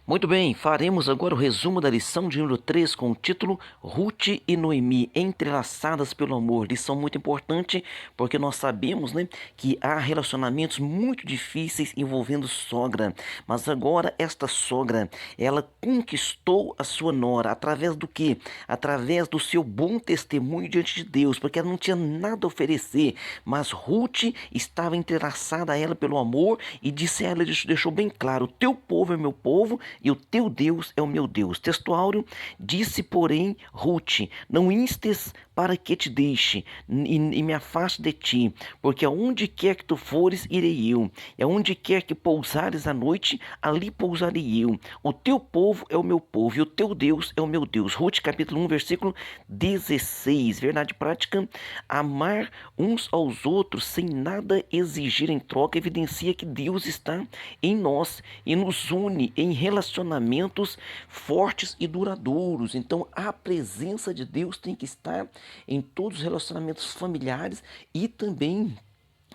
Muito bem, faremos agora o resumo da lição de número 3 com o título Ruth e Noemi entrelaçadas pelo amor. Lição muito importante porque nós sabemos, que há relacionamentos muito difíceis envolvendo sogra. Mas agora esta sogra, ela conquistou a sua nora através do quê? Através do seu bom testemunho diante de Deus, porque ela não tinha nada a oferecer, mas Ruth estava entrelaçada a ela pelo amor e disse a ela, deixou bem claro: o teu povo é meu povo e o teu Deus é o meu Deus. Texto áureo: disse, porém, Ruth: não instes para que te deixe e me afaste de ti, porque aonde quer que tu fores, irei eu, e aonde quer que pousares à noite, ali pousarei eu. O teu povo é o meu povo e o teu Deus é o meu Deus. Ruth capítulo 1, versículo 16. Verdade prática: amar uns aos outros sem nada exigir em troca evidencia que Deus está em nós e nos une em relacionamentos fortes e duradouros. Então, a presença de Deus tem que estar em todos os relacionamentos familiares e também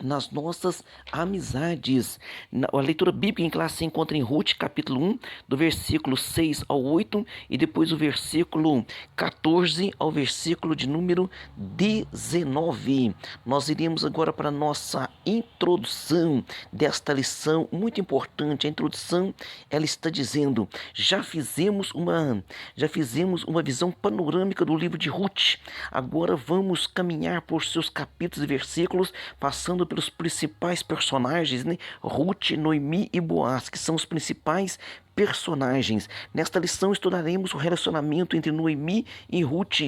nas nossas amizades. A leitura bíblica em classe se encontra em Ruth, capítulo 1, do versículo 6 ao 8, e depois o versículo 14 ao versículo de número 19. Nós iremos agora para a nossa introdução desta lição muito importante. A introdução, ela está dizendo: já fizemos uma visão panorâmica do livro de Ruth. Agora vamos caminhar por seus capítulos e versículos, passando pelos principais personagens, Ruth, Noemi e Boaz, que são os principais personagens. Nesta lição estudaremos o relacionamento entre Noemi e Ruth.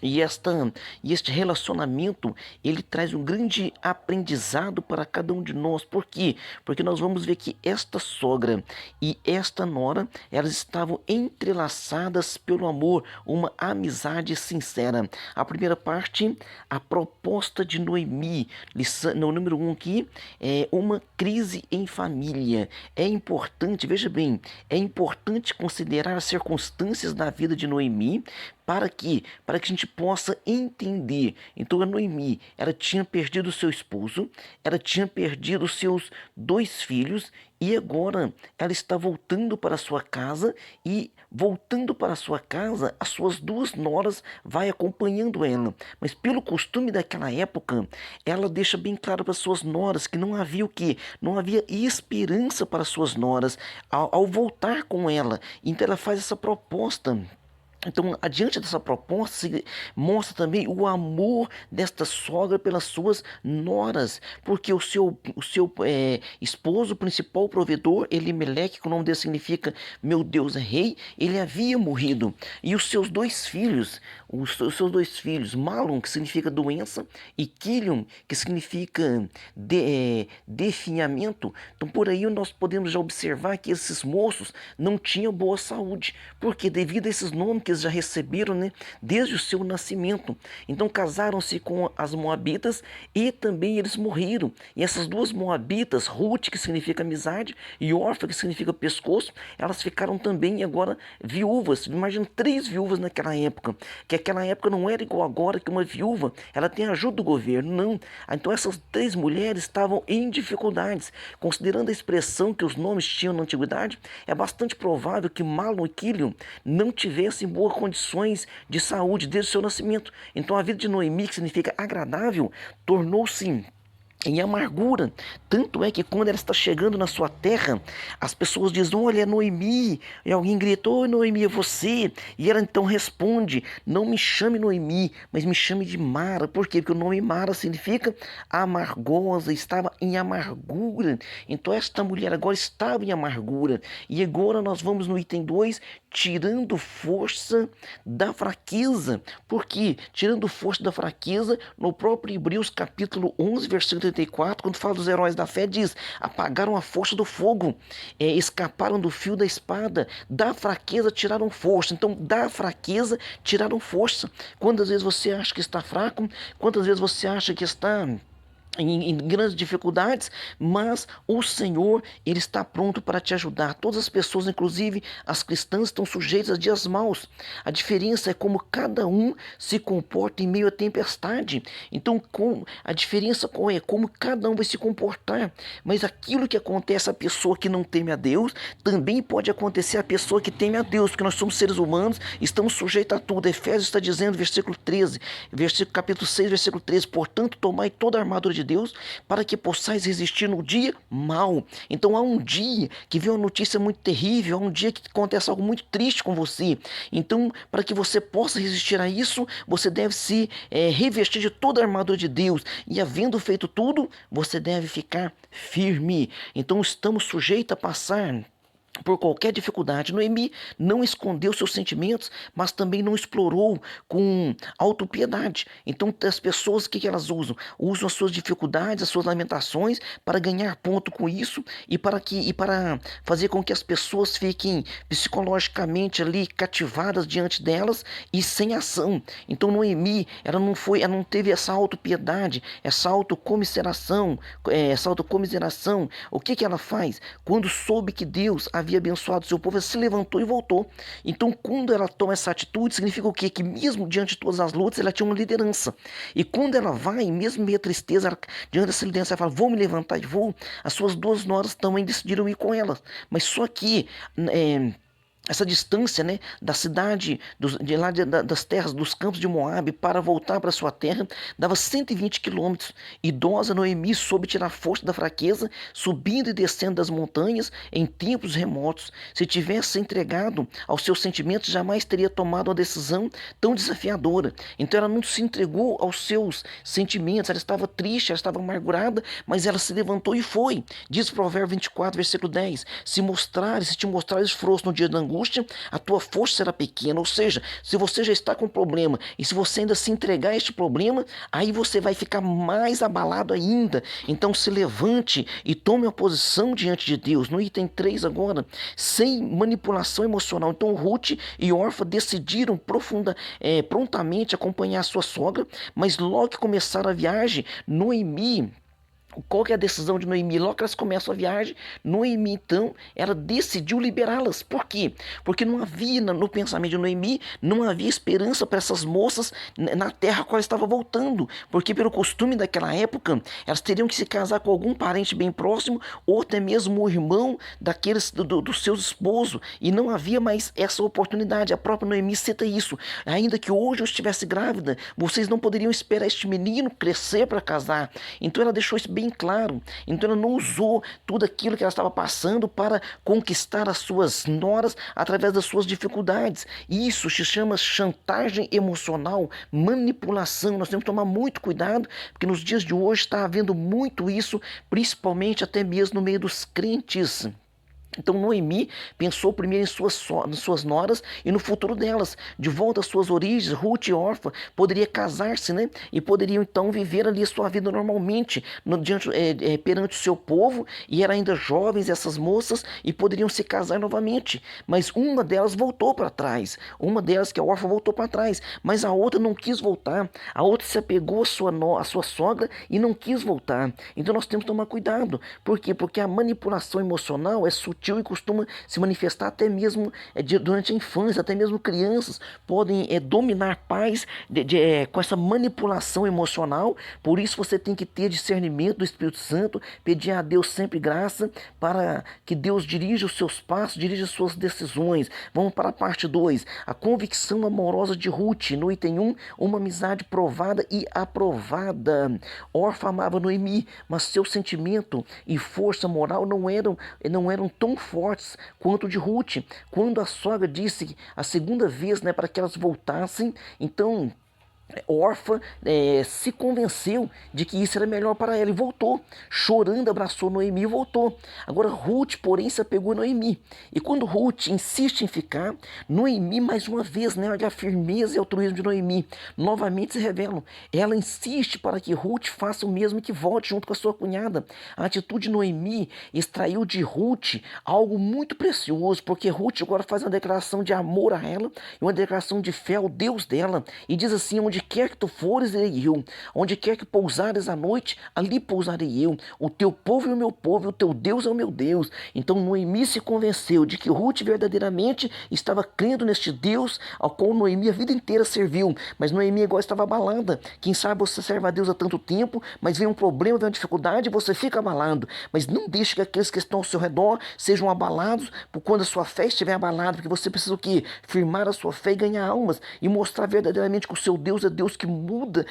E este relacionamento, ele traz um grande aprendizado para cada um de nós. Por quê? Porque nós vamos ver que esta sogra e esta nora, elas estavam entrelaçadas pelo amor, uma amizade sincera. A primeira parte, a proposta de Noemi, lição, no número 1 aqui, é uma crise em família. É importante, veja bem, é importante considerar as circunstâncias da vida de Noemi, para que a gente possa entender. Então a Noemi, ela tinha perdido seu esposo, ela tinha perdido seus 2 filhos e agora ela está voltando para sua casa, e voltando para sua casa, as suas 2 noras vai acompanhando ela. Mas pelo costume daquela época, ela deixa bem claro para suas noras que não havia o quê? Não havia esperança para suas noras ao voltar com ela. Então ela faz essa proposta. Então, adiante dessa proposta, se mostra também o amor desta sogra pelas suas noras, porque o seu esposo, principal provedor, Elimeleque, que o nome dele significa meu Deus é rei, ele havia morrido. E os seus 2 filhos, Malom, que significa doença, e Quilion, que significa definhamento. Então, por aí nós podemos já observar que esses moços não tinham boa saúde, porque devido a esses nomes que eles já receberam, desde o seu nascimento. Então casaram-se com as moabitas e também eles morreram. E essas 2 moabitas, Ruth, que significa amizade, e Orfa, que significa pescoço, elas ficaram também agora viúvas. Imagina 3 viúvas naquela época, que aquela época não era igual agora, que uma viúva, ela tem ajuda do governo, não. Então essas 3 mulheres estavam em dificuldades. Considerando a expressão que os nomes tinham na antiguidade, é bastante provável que Malom e Quilion não tivessem boas condições de saúde desde o seu nascimento. Então a vida de Noemi, que significa agradável, tornou-se em amargura. Tanto é que quando ela está chegando na sua terra, as pessoas dizem: olha, é Noemi. E alguém gritou: oi, Noemi, é você? E ela então responde: não me chame Noemi, mas me chame de Mara. Por quê? Porque o nome Mara significa amargosa, estava em amargura. Então esta mulher agora estava em amargura. E agora nós vamos no item 2, tirando força da fraqueza. Por quê? Tirando força da fraqueza, no próprio Hebreus capítulo 11, versículo 34, quando fala dos heróis da fé, diz: apagaram a força do fogo, escaparam do fio da espada, da fraqueza tiraram força. Então, da fraqueza tiraram força. Quantas vezes você acha que está fraco? Quantas vezes você acha que está em grandes dificuldades, mas o Senhor, Ele está pronto para te ajudar. Todas as pessoas, inclusive as cristãs, estão sujeitas a dias maus. A diferença é como cada um se comporta em meio à tempestade. Então, a diferença é como cada um vai se comportar. Mas aquilo que acontece à pessoa que não teme a Deus, também pode acontecer à pessoa que teme a Deus, porque nós somos seres humanos, estamos sujeitos a tudo. Efésios está dizendo, versículo 13, capítulo 6, versículo 13, portanto, tomai toda a armadura de Deus para que possais resistir no dia mau. Então há um dia que vem uma notícia muito terrível, há um dia que acontece algo muito triste com você. Então, para que você possa resistir a isso, você deve se revestir de toda a armadura de Deus. E havendo feito tudo, você deve ficar firme. Então estamos sujeitos a passar por qualquer dificuldade. Noemi não escondeu seus sentimentos, mas também não explorou com autopiedade. Então as pessoas, o que elas usam? Usam as suas dificuldades, as suas lamentações para ganhar ponto com isso e para fazer com que as pessoas fiquem psicologicamente ali cativadas diante delas e sem ação. Então Noemi, ela não teve essa autopiedade, essa autocomiseração, O que ela faz? Quando soube que Deus havia abençoado o seu povo, ela se levantou e voltou. Então, quando ela toma essa atitude, significa o quê? Que mesmo diante de todas as lutas, ela tinha uma liderança. E quando ela vai, mesmo meio tristeza, diante dessa liderança, ela fala, vou me levantar e vou. As suas duas noras também decidiram ir com ela. Mas só que essa distância, né, da cidade, das terras, dos campos de Moabe, para voltar para sua terra, dava 120 quilômetros. Idosa Noemi soube tirar força da fraqueza, subindo e descendo das montanhas em tempos remotos. Se tivesse entregado aos seus sentimentos, jamais teria tomado uma decisão tão desafiadora. Então ela não se entregou aos seus sentimentos, ela estava triste, ela estava amargurada, mas ela se levantou e foi. Diz Provérbios 24, versículo 10, se te mostrares frouxo no dia da angústia, a tua força será pequena. Ou seja, se você já está com um problema e se você ainda se entregar a este problema, aí você vai ficar mais abalado ainda. Então se levante e tome uma posição diante de Deus. No item 3 agora, sem manipulação emocional. Então Ruth e Orfa decidiram prontamente acompanhar a sua sogra, mas logo que começaram a viagem, Noemi... Qual que é a decisão de Noemi? Logo que elas começam a viagem, Noemi, então, ela decidiu liberá-las. Por quê? Porque não havia, no pensamento de Noemi, não havia esperança para essas moças na terra a qual estava voltando. Porque pelo costume daquela época, elas teriam que se casar com algum parente bem próximo, ou até mesmo o irmão dos seus esposos. E não havia mais essa oportunidade. A própria Noemi cita isso. Ainda que hoje eu estivesse grávida, vocês não poderiam esperar este menino crescer para casar. Então ela deixou isso bem claro. Então ela não usou tudo aquilo que ela estava passando para conquistar as suas noras através das suas dificuldades. Isso se chama chantagem emocional, manipulação. Nós temos que tomar muito cuidado, porque nos dias de hoje está havendo muito isso, principalmente até mesmo no meio dos crentes. Então Noemi pensou primeiro em suas noras e no futuro delas. De volta às suas origens, Ruth e Orfa poderia casar-se, né? E poderiam então viver ali a sua vida normalmente perante o seu povo. E eram ainda jovens essas moças e poderiam se casar novamente. Mas uma delas voltou para trás. Uma delas, que é a Orfa, voltou para trás. Mas a outra não quis voltar. A outra se apegou à sua sogra e não quis voltar. Então nós temos que tomar cuidado. Por quê? Porque a manipulação emocional é sutil e costuma se manifestar até mesmo durante a infância. Até mesmo crianças podem dominar pais com essa manipulação emocional. Por isso você tem que ter discernimento do Espírito Santo, pedir a Deus sempre graça para que Deus dirija os seus passos, dirija as suas decisões. Vamos para a parte 2, a convicção amorosa de Ruth. No item 1, uma amizade provada e aprovada. Orfa amava Noemi, mas seu sentimento e força moral não eram tão fortes quanto de Ruth. Quando a sogra disse a segunda vez, né, para que elas voltassem, então Orfa se convenceu de que isso era melhor para ela e voltou. Chorando, abraçou Noemi e voltou. Agora Ruth, porém, se apegou a Noemi. E quando Ruth insiste em ficar, Noemi, mais uma vez, né, olha a firmeza e altruísmo de Noemi, novamente se revelam. Ela insiste para que Ruth faça o mesmo e que volte junto com a sua cunhada. A atitude de Noemi extraiu de Ruth algo muito precioso, porque Ruth agora faz uma declaração de amor a ela e uma declaração de fé ao Deus dela. E diz assim, onde onde quer que tu fores, irei eu. Onde quer que pousares à noite, ali pousarei eu. O teu povo é o meu povo, o teu Deus é o meu Deus. Então Noemi se convenceu de que Ruth verdadeiramente estava crendo neste Deus ao qual Noemi a vida inteira serviu. Mas Noemi igual estava abalada. Quem sabe você serve a Deus há tanto tempo, mas vem um problema, vem uma dificuldade e você fica abalado. Mas não deixe que aqueles que estão ao seu redor sejam abalados por quando a sua fé estiver abalada, porque você precisa o quê? Firmar a sua fé e ganhar almas e mostrar verdadeiramente que o seu Deus é Deus que muda,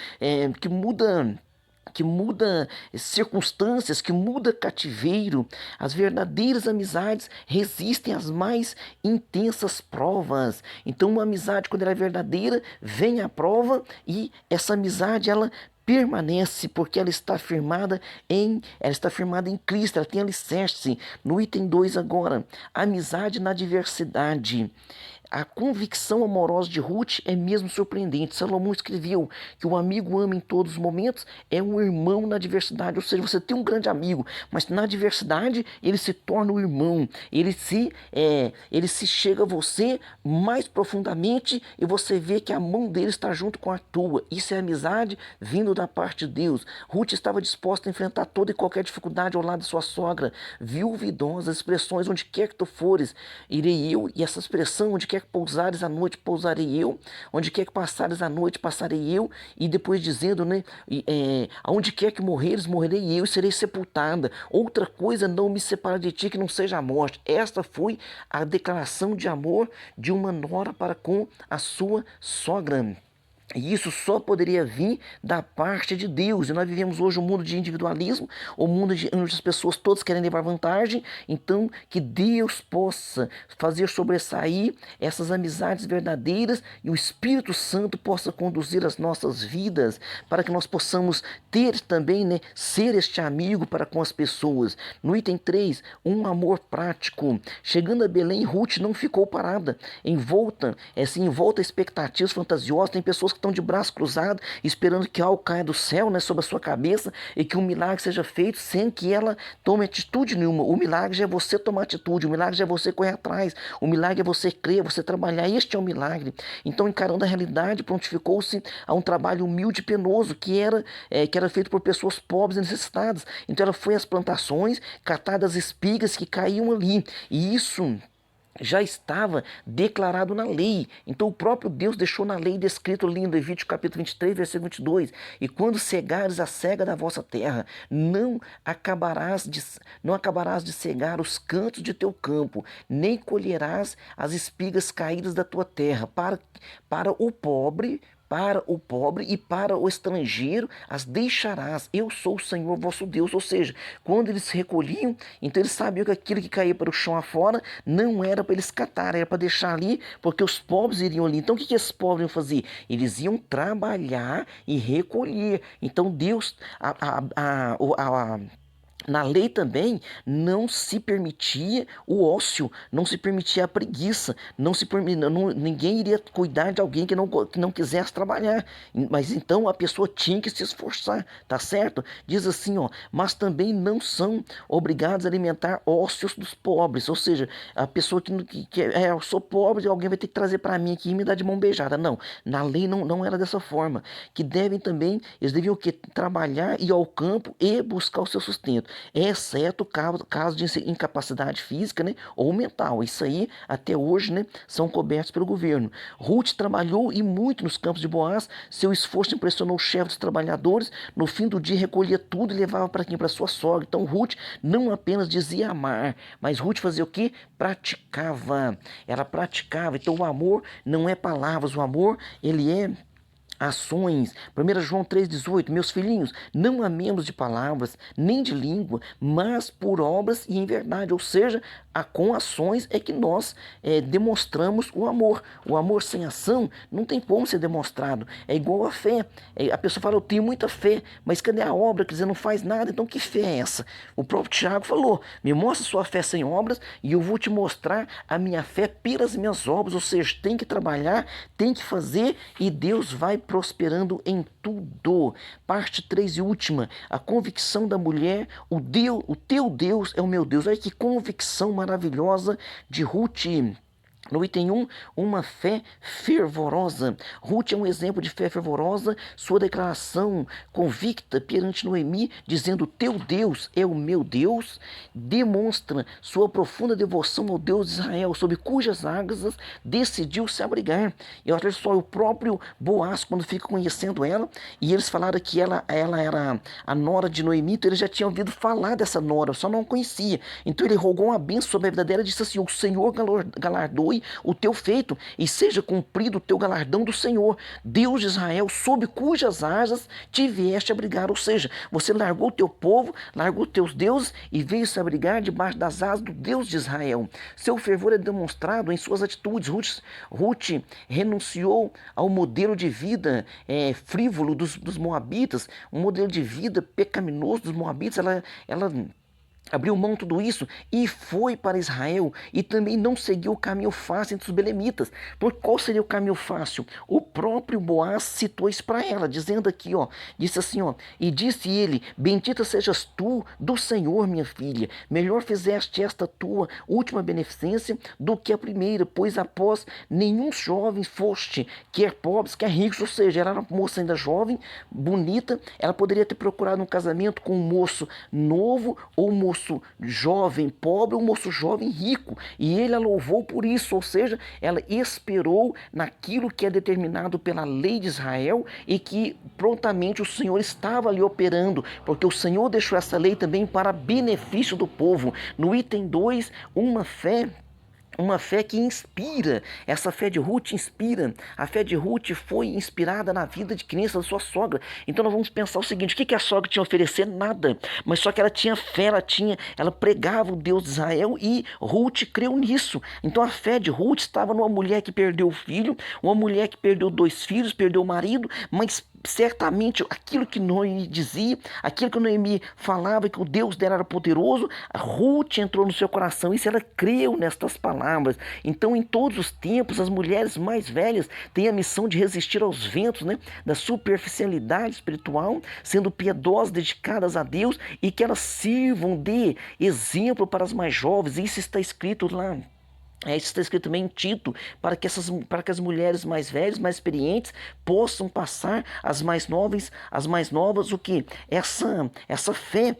que muda circunstâncias, que muda cativeiro. As verdadeiras amizades resistem às mais intensas provas. Então, uma amizade, quando ela é verdadeira, vem a prova e essa amizade, ela permanece porque ela está firmada em Cristo, ela tem alicerce. No item 2 agora, amizade na diversidade. A convicção amorosa de Ruth é mesmo surpreendente. Salomão escreveu que o amigo ama em todos os momentos, é um irmão na diversidade. Ou seja, você tem um grande amigo, mas na diversidade ele se torna um irmão. Ele se chega a você mais profundamente e você vê que a mão dele está junto com a tua. Isso é amizade vindo da parte de Deus. Ruth estava disposta a enfrentar toda e qualquer dificuldade ao lado de sua sogra. Viúva idosa, as expressões onde quer que tu fores, irei eu. E essa expressão, onde quer que pousares à noite, pousarei eu. Onde quer que passares à noite, passarei eu. E depois dizendo, né? Aonde quer que morreres, morrerei eu e serei sepultada. Outra coisa não me separa de ti que não seja a morte. Esta foi a declaração de amor de uma nora para com a sua sogra. E isso só poderia vir da parte de Deus. E nós vivemos hoje um mundo de individualismo, um mundo onde as pessoas todas querem levar vantagem. Então, que Deus possa fazer sobressair essas amizades verdadeiras e o Espírito Santo possa conduzir as nossas vidas para que nós possamos ter também, né, ser este amigo para com as pessoas. No item 3, um amor prático. Chegando a Belém, Ruth não ficou parada, envolta a expectativas fantasiosas. Tem pessoas que estão de braço cruzado, esperando que algo caia do céu, né, sobre a sua cabeça e que um milagre seja feito sem que ela tome atitude nenhuma. O milagre já é você tomar atitude, o milagre já é você correr atrás, o milagre é você crer, você trabalhar. Este é o milagre. Então, encarando a realidade, prontificou-se a um trabalho humilde e penoso que era feito por pessoas pobres e necessitadas. Então, ela foi às plantações, catar das espigas que caíam ali. E isso já estava declarado na lei. Então o próprio Deus deixou na lei descrito ali em Levítico capítulo 23, versículo 22. E quando cegares a cega da vossa terra, não acabarás de cegar os cantos de teu campo, nem colherás as espigas caídas da tua terra, para o pobre e para o estrangeiro as deixarás. Eu sou o Senhor vosso Deus. Ou seja, quando eles se recolhiam, então eles sabiam que aquilo que caía para o chão afora não era para eles catar, era para deixar ali, porque os pobres iriam ali. Então o que esses pobres iam fazer? Eles iam trabalhar e recolher. Então Deus, na lei também não se permitia o ócio, não se permitia a preguiça, ninguém iria cuidar de alguém que não quisesse trabalhar. Mas então a pessoa tinha que se esforçar, tá certo? Diz assim, ó, mas também não são obrigados a alimentar ócios dos pobres. Ou seja, a pessoa eu sou pobre, alguém vai ter que trazer para mim aqui e me dar de mão beijada. Não, na lei não era dessa forma. Eles deviam trabalhar, ir ao campo e buscar o seu sustento, exceto caso de incapacidade física, né, ou mental. Isso aí, até hoje, né, são cobertos pelo governo. Ruth trabalhou e muito nos campos de Boaz. Seu esforço impressionou o chefe dos trabalhadores. No fim do dia, recolhia tudo e levava para quem? Para sua sogra. Então, Ruth não apenas dizia amar, mas Ruth fazia o quê? Praticava. Ela praticava. Então, o amor não é palavras. O amor, ele é ações. 1 João 3,18. Meus filhinhos, não amemos de palavras, nem de língua, mas por obras e em verdade. Ou seja, com ações é que nós demonstramos o amor. O amor sem ação não tem como ser demonstrado. É igual a fé. A pessoa fala, eu tenho muita fé, mas cadê a obra? Quer dizer, não faz nada. Então que fé é essa? O próprio Tiago falou, me mostra sua fé sem obras e eu vou te mostrar a minha fé pelas minhas obras. Ou seja, tem que trabalhar, tem que fazer e Deus vai prosperando em tudo. Parte 3 e última, a convicção da mulher, o teu Deus é o meu Deus. Olha que convicção maravilhosa de Ruth. No item 1, uma fé fervorosa. Ruth é um exemplo de fé fervorosa. Sua declaração convicta perante Noemi, dizendo: Teu Deus é o meu Deus, demonstra sua profunda devoção ao Deus de Israel, sob cujas águas decidiu se abrigar. E olha só, o próprio Boaz, quando fica conhecendo ela, e eles falaram que ela era a nora de Noemi, então ele já tinha ouvido falar dessa nora, só não conhecia. Então ele rogou uma bênção sobre a vida dela e disse assim: O Senhor galardoe o teu feito e seja cumprido o teu galardão do Senhor, Deus de Israel, sob cujas asas te vieste abrigar. Ou seja, você largou o teu povo, largou teus deuses e veio se abrigar debaixo das asas do Deus de Israel. Seu fervor é demonstrado em suas atitudes. Ruth renunciou ao modelo de vida frívolo dos moabitas, um modelo de vida pecaminoso dos moabitas. Ela abriu mão de tudo isso e foi para Israel, e também não seguiu o caminho fácil entre os belemitas. Por qual seria o caminho fácil? O próprio Boaz citou isso para ela, dizendo aqui, disse assim, e disse ele: Bendita sejas tu do Senhor, minha filha, melhor fizeste esta tua última beneficência do que a primeira, pois após nenhum jovem foste, quer pobres, quer ricos. Ou seja, ela era uma moça ainda jovem, bonita, ela poderia ter procurado um casamento com um moço novo ou um moço jovem pobre, um moço jovem rico, e ele a louvou por isso. Ou seja, ela esperou naquilo que é determinado pela lei de Israel e que prontamente o Senhor estava ali operando, porque o Senhor deixou essa lei também para benefício do povo. No item 2, uma fé que inspira. Essa fé de Ruth inspira. A fé de Ruth foi inspirada na vida de crença da sua sogra. Então nós vamos pensar o seguinte: o que a sogra tinha a oferecer? Nada. Mas só que ela tinha fé, ela pregava o Deus de Israel, e Ruth creu nisso. Então a fé de Ruth estava numa mulher que perdeu o filho, uma mulher que perdeu 2 filhos, perdeu o marido, mas certamente aquilo que Noemi dizia, aquilo que Noemi falava, que o Deus dela era poderoso, a Ruth entrou no seu coração, e se ela creu nestas palavras. Então, em todos os tempos, as mulheres mais velhas têm a missão de resistir aos ventos, da superficialidade espiritual, sendo piedosas, dedicadas a Deus, e que elas sirvam de exemplo para as mais jovens. Isso está escrito lá. Isso está escrito também em Tito, para que as mulheres mais velhas, mais experientes, possam passar às mais novas, o que? Essa fé,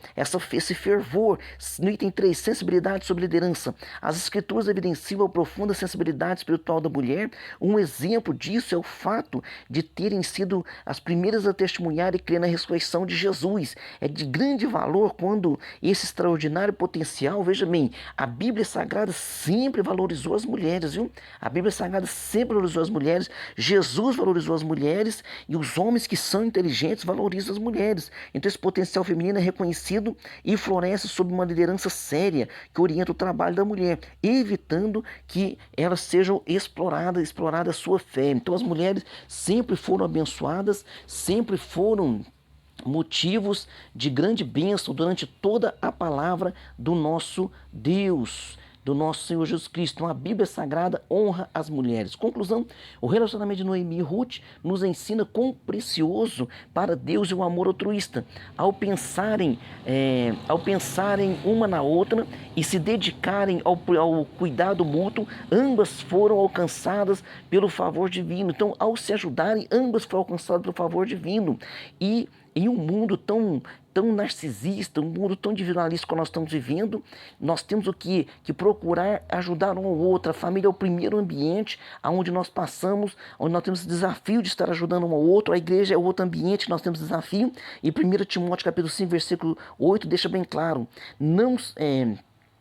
esse fervor. No item 3, sensibilidade sobre liderança. As escrituras evidenciam a profunda sensibilidade espiritual da mulher. Um exemplo disso é o fato de terem sido as primeiras a testemunhar e crer na ressurreição de Jesus. É de grande valor quando esse extraordinário potencial, veja bem, a Bíblia Sagrada sempre valorizou as mulheres, viu? A Bíblia Sagrada sempre valorizou as mulheres, Jesus valorizou as mulheres, e os homens que são inteligentes valorizam as mulheres. Então esse potencial feminino é reconhecido e floresce sob uma liderança séria que orienta o trabalho da mulher, evitando que elas sejam exploradas a sua fé. Então as mulheres sempre foram abençoadas, sempre foram motivos de grande bênção durante toda a palavra do nosso Deus, do nosso Senhor Jesus Cristo. Então a Bíblia Sagrada honra as mulheres. Conclusão: o relacionamento de Noemi e Ruth nos ensina quão precioso para Deus é o amor altruísta. Ao pensarem uma na outra e se dedicarem ao cuidado mútuo, ambas foram alcançadas pelo favor divino. Então, ao se ajudarem, ambas foram alcançadas pelo favor divino. E em um mundo tão narcisista, um mundo tão individualista que nós estamos vivendo, nós temos o que procurar ajudar um ao outro. A família é o primeiro ambiente onde nós passamos, onde nós temos esse desafio de estar ajudando um ao outro. A igreja é outro ambiente que nós temos desafio. E 1 Timóteo capítulo 5, versículo 8 deixa bem claro: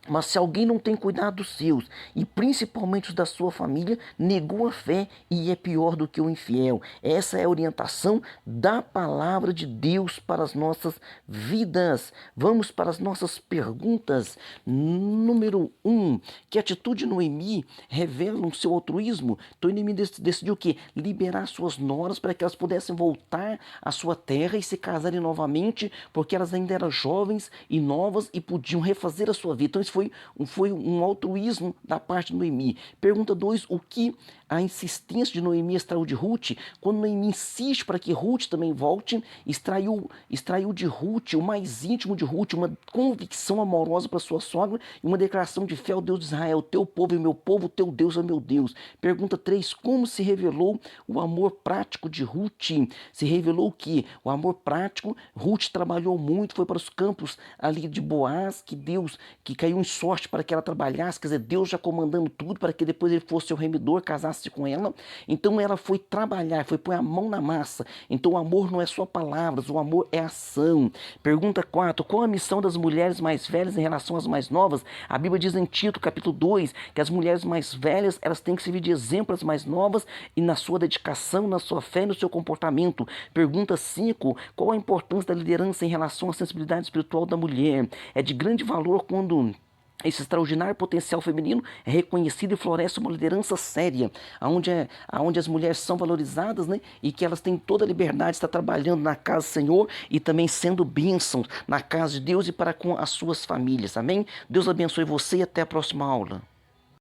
mas se alguém não tem cuidado dos seus, e principalmente os da sua família, negou a fé e é pior do que o infiel. Essa é a orientação da palavra de Deus para as nossas vidas. Vamos para as nossas perguntas. Número 1. Que atitude de Noemi revela o seu altruísmo? Então Noemi decidiu o quê? Liberar suas noras para que elas pudessem voltar à sua terra e se casarem novamente, porque elas ainda eram jovens e novas e podiam refazer a sua vida. Então isso foi um altruísmo da parte de Noemi. Pergunta 2, o que a insistência de Noemi extraiu de Ruth? Quando Noemi insiste para que Ruth também volte, extraiu de Ruth o mais íntimo de Ruth, uma convicção amorosa para sua sogra e uma declaração de fé ao Deus de Israel: teu povo é meu povo, teu Deus é meu Deus. Pergunta 3, como se revelou o amor prático de Ruth? Se revelou que o amor prático, Ruth trabalhou muito, foi para os campos ali de Boaz, que caiu em sorte para que ela trabalhasse, quer dizer, Deus já comandando tudo para que depois ele fosse seu remidor, casasse com ela. Então ela foi trabalhar, foi pôr a mão na massa. Então o amor não é só palavras, o amor é ação. Pergunta 4, qual a missão das mulheres mais velhas em relação às mais novas? A Bíblia diz em Tito, capítulo 2, que as mulheres mais velhas, elas têm que servir de exemplo às mais novas e na sua dedicação, na sua fé e no seu comportamento. Pergunta 5, qual a importância da liderança em relação à sensibilidade espiritual da mulher? É de grande valor quando esse extraordinário potencial feminino é reconhecido e floresce uma liderança séria, onde as mulheres são valorizadas, né? E que elas têm toda a liberdade de estar trabalhando na casa do Senhor e também sendo bênçãos na casa de Deus e para com as suas famílias. Amém? Deus abençoe você e até a próxima aula.